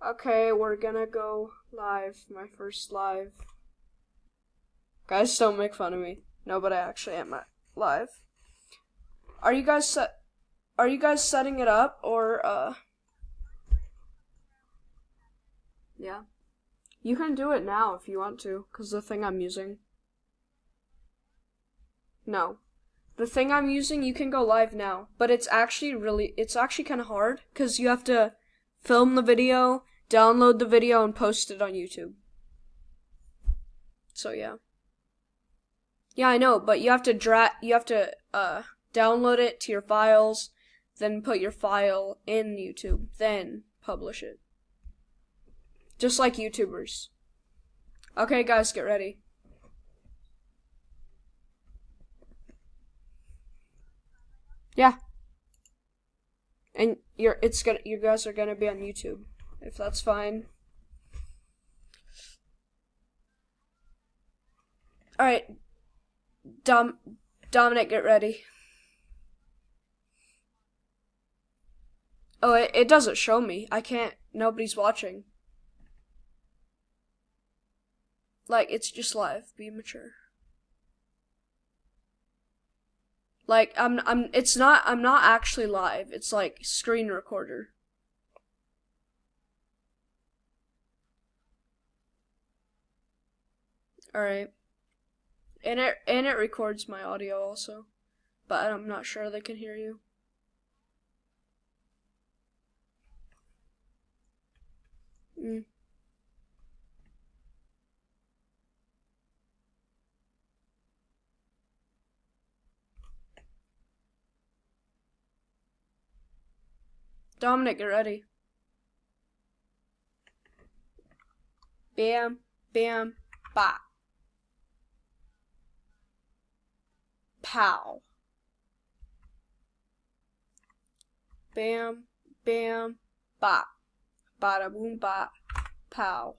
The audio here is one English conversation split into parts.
Okay, we're gonna go live. My first live. Guys, don't make fun of me. No, but I actually am live. Are you guys set? Are you guys setting it up or Yeah. You can do it now if you want to, cause the thing I'm using. No. The thing I'm using, you can go live now, but it's actually kind of hard cuz you have to film the video, download the video and post it on YouTube. So yeah. Yeah, I know, but you have to download it to your files, then put your file in YouTube, then publish it. Just like YouTubers. Okay, guys, get ready. Yeah. And you guys are gonna be on YouTube, if that's fine. Alright, Dominic, get ready. Oh, it doesn't show me. I can't, nobody's watching. Like, it's just live. Be mature. Like, I'm not actually live. It's like screen recorder. Alright. And it records my audio also. But I'm not sure they can hear you. Dominic, get ready. Bam, bam, bop. Pow. Bam, bam, bop. Bada boom, bop. Pow.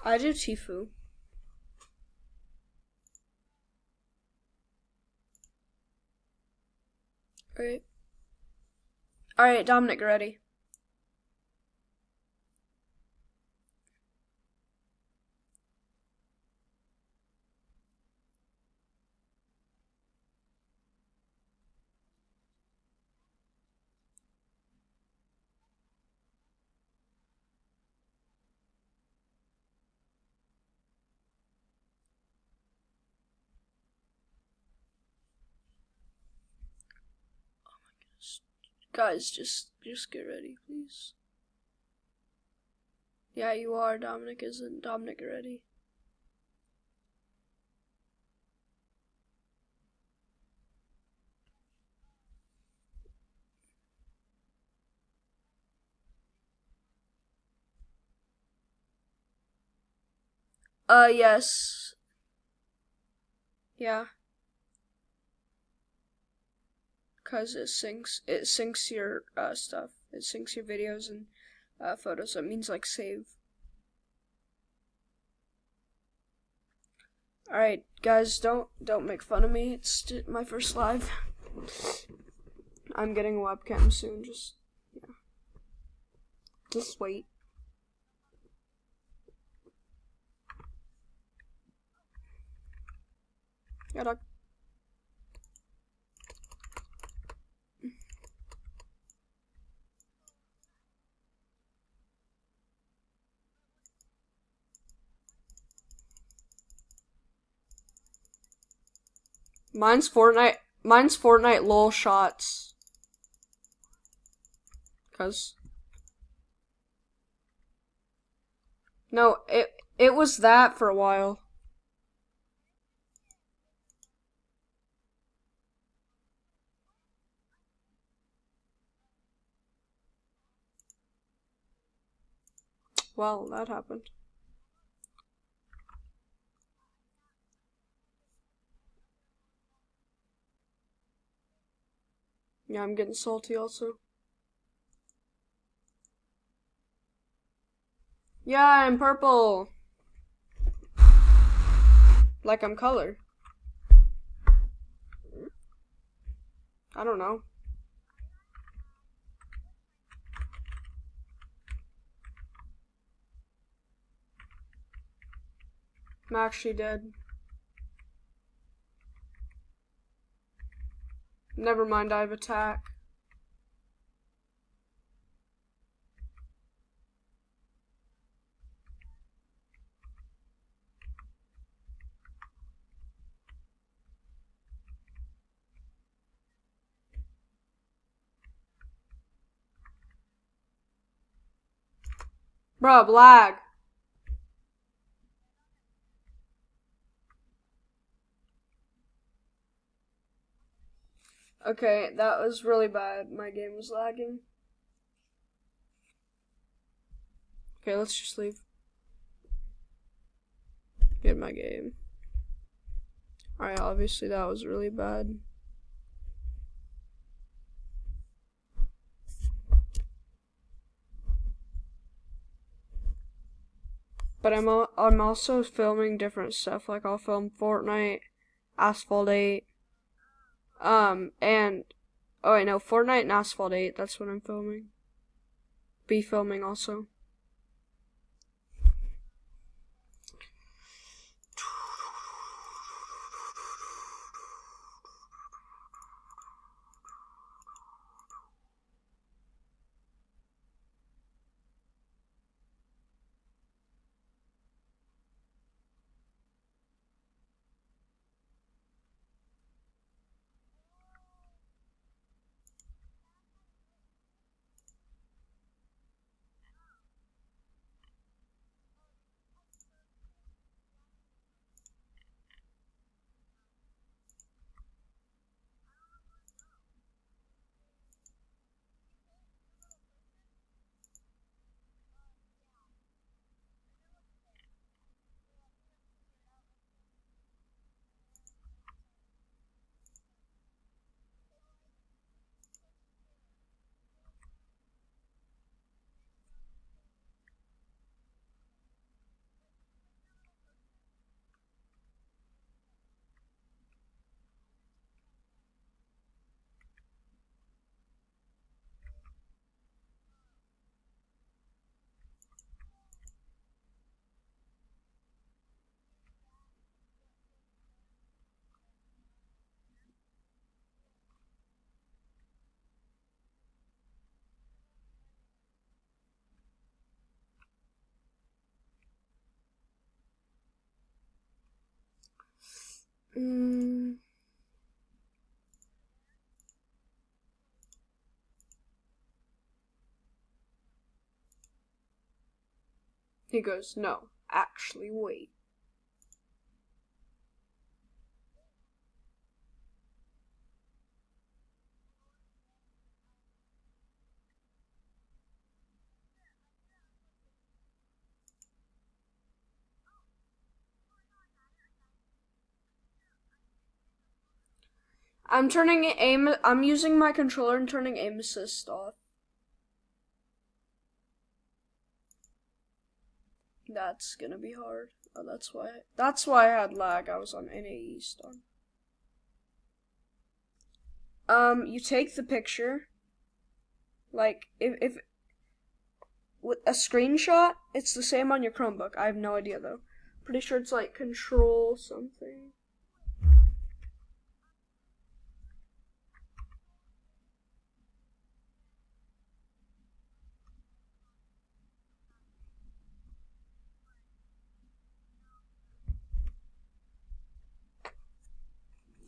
I do Tifu. Alright. Alright, Dominic, ready. Guys, just get ready, please. Yeah, you are. Dominic isn't. Dominic, get ready. Yes. Yeah. Cause it syncs your stuff. It syncs your videos and photos. So it means like save. Alright, guys, don't make fun of me. It's my first live. I'm getting a webcam soon. Just wait. Yeah, dog. Mine's Fortnite. Mine's Fortnite lol shots. Cause no, it was that for a while. What? Well, that happened. Yeah, I'm getting salty also. Yeah, I'm purple. Like I'm colored. I don't know. I'm actually dead. Never mind, I have attack. Bruh, lag. Okay, that was really bad. My game was lagging. Okay, let's just leave. Get my game. Alright, obviously that was really bad. But I'm also filming different stuff. Like I'll film Fortnite, Asphalt 8, and oh wait, no, Fortnite and Asphalt 8. That's what I'm filming. Be filming also. He goes, no, actually wait. I'm using my controller and turning aim assist off. That's gonna be hard. Oh, that's why I had lag. I was on NAE stun. You take the picture. Like, if with a screenshot, it's the same on your Chromebook. I have no idea though. Pretty sure it's like control something.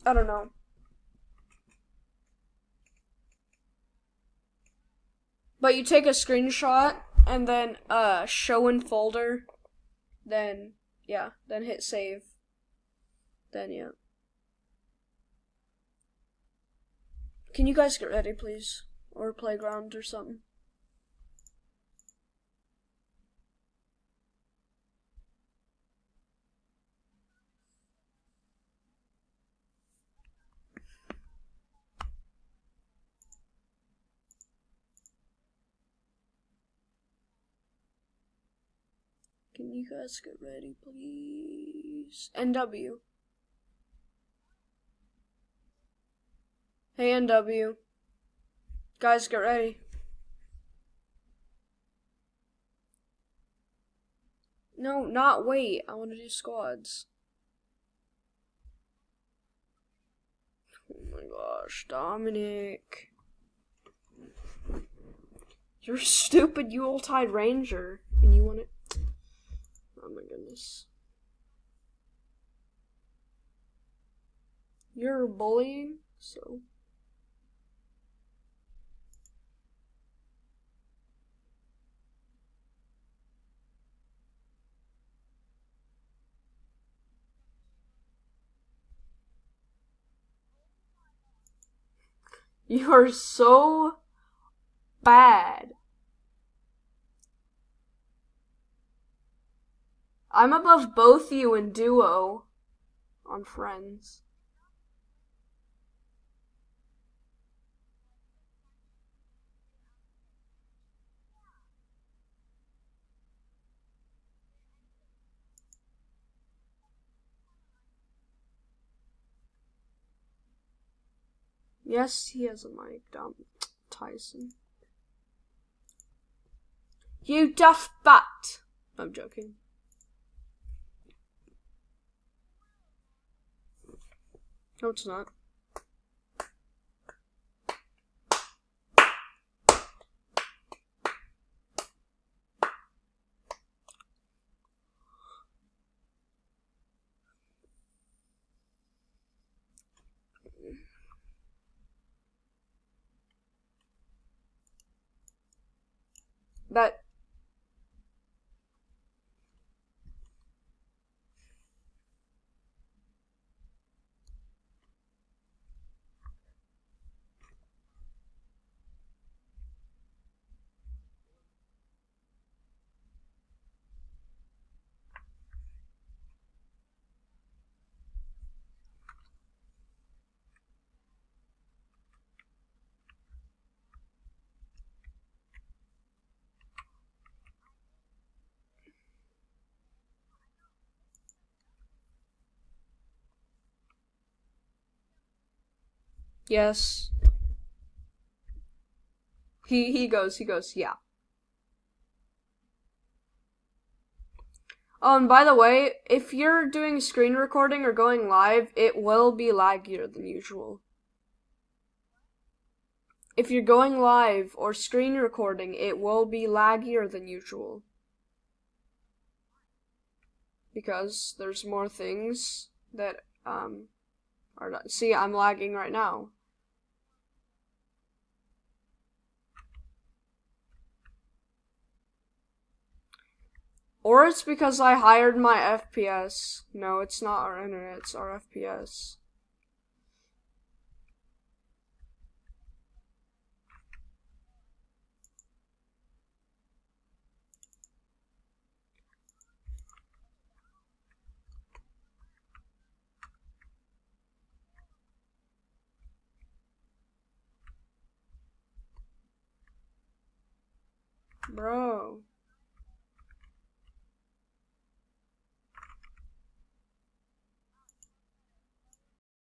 I don't know. But you take a screenshot and then show in folder, then yeah, then hit save. Then yeah. Can you guys get ready, please? Or playground or something. Can you guys get ready, please? NW. Hey, NW. Guys, get ready. No, not wait. I want to do squads. Oh my gosh, Dominic. You're stupid, you old-tide ranger. And you want it? Oh my goodness. You're bullying, so... You are so bad. I'm above both you in duo on friends. Yes, he has a mic, Tyson. You daft bat! I'm joking. No, it's not. That... Yes. He goes, yeah. Oh, and by the way, if you're doing screen recording or going live, it will be laggier than usual. If you're going live or screen recording, it will be laggier than usual. Because there's more things that, are not... See, I'm lagging right now. Or it's because I hired my FPS. No, it's not our internet, it's our FPS. Bro.